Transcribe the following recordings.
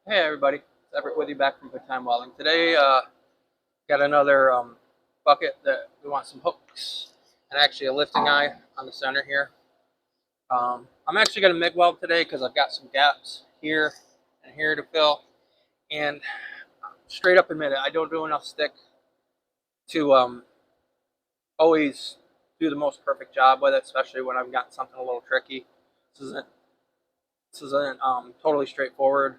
Hey everybody, it's Everett with you back from Good Time Welding. Today, got another bucket that we want some hooks and actually a lifting eye on the center here. I'm actually going to MIG weld today because I've got some gaps here and here to fill. And straight up admit it, I don't do enough stick to always do the most perfect job with it, especially when I've got something a little tricky. This isn't totally straightforward,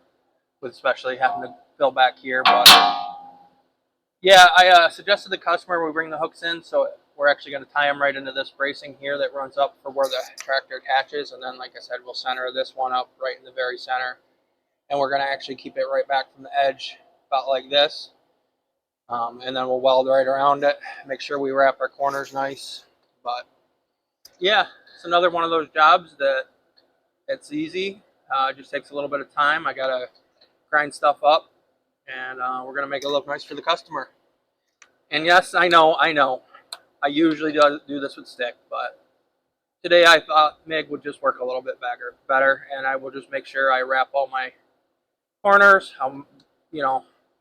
with especially having to fill back here, but yeah, I suggested the customer we bring the hooks in, so we're actually going to tie them right into this bracing here that runs up for where the tractor attaches, and then, like I said, we'll center this one up right in the very center, and we're going to actually keep it right back from the edge, about like this, and then we'll weld right around it, make sure we wrap our corners nice. But yeah, it's another one of those jobs that it's easy, it just takes a little bit of time. I got to grind stuff up, and we're going to make it look nice for the customer. And yes, I know, I usually do this with stick, but today I thought MIG would just work a little bit better, and I will just make sure I wrap all my corners,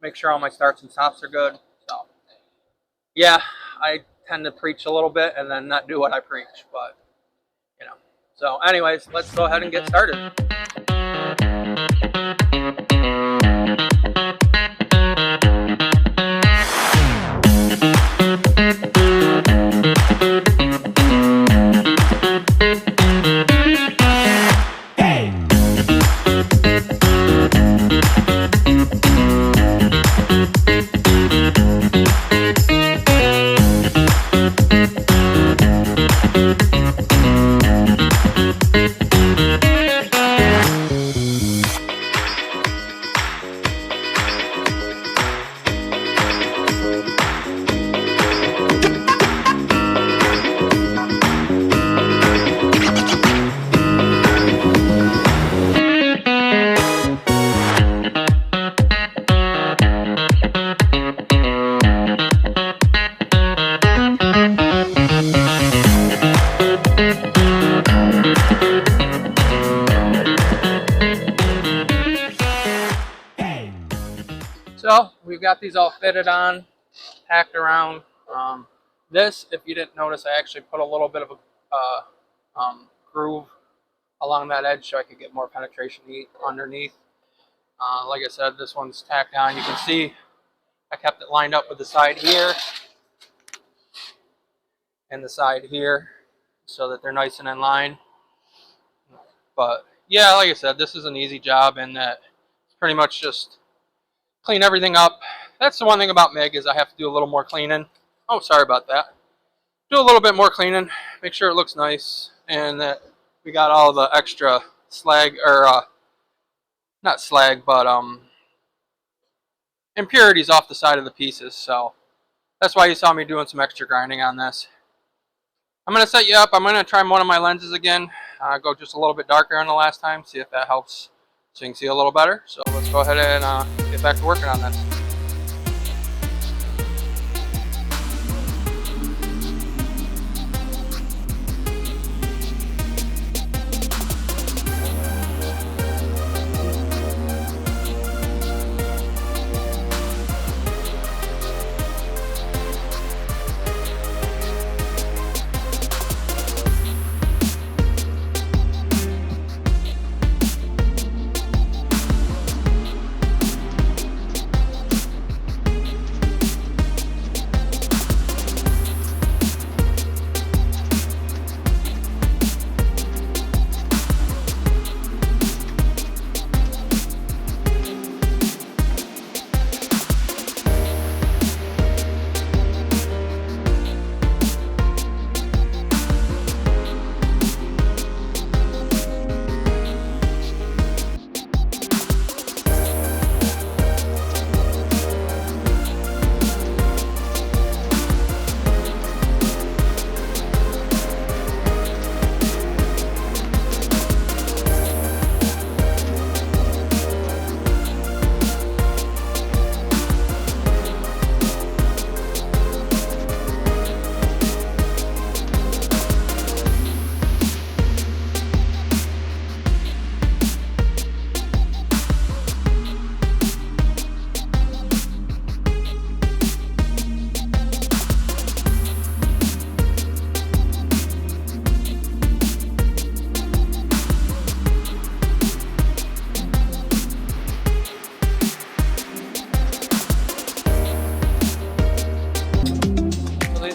make sure all my starts and stops are good. So, yeah, I tend to preach a little bit and then not do what I preach, but, So anyways, let's go ahead and get started. So we've got these all fitted on, tacked around. This, if you didn't notice, I actually put a little bit of a groove along that edge so I could get more penetration underneath. Like I said, this one's tacked on. You can see I kept it lined up with the side here and the side here so that they're nice and in line. But yeah, like I said, this is an easy job in that it's pretty much just clean everything up. That's the one thing about MIG is I have to do a little more cleaning. Oh, sorry about that. Do a little bit more cleaning, make sure it looks nice, and that we got all the extra slag, or not slag, but impurities off the side of the pieces. So that's why you saw me doing some extra grinding on this. I'm going to set you up. I'm going to try one of my lenses again. Go just a little bit darker on the last time, see if that helps so you can see a little better. So let's go ahead and get back to working on this.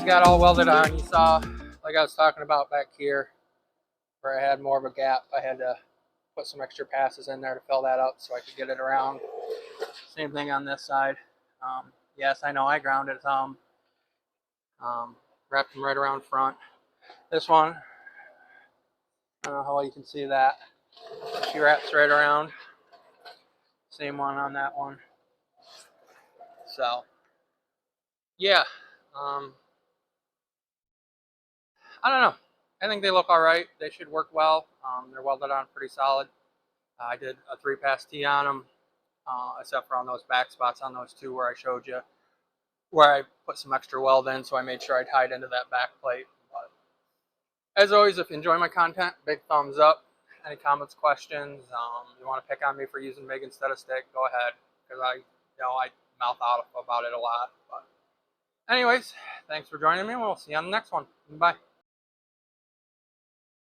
got all welded on. You saw, like I was talking about back here, where I had more of a gap. I had to put some extra passes in there to fill that up so I could get it around. Same thing on this side. Yes, I know I grounded some. Wrapped them right around front. This one, I don't know how well you can see that. She wraps right around. Same one on that one. So, yeah. I don't know. I think they look all right. They should work well. They're welded on pretty solid. I did a 3-pass T on them, except for on those back spots on those two where I showed you, where I put some extra weld in, so I made sure I tied into that back plate. But as always, if you enjoy my content, big thumbs up. Any comments, questions, you want to pick on me for using MIG instead of stick, go ahead, because I mouth out about it a lot. But anyways, thanks for joining me, and we'll see you on the next one. Bye.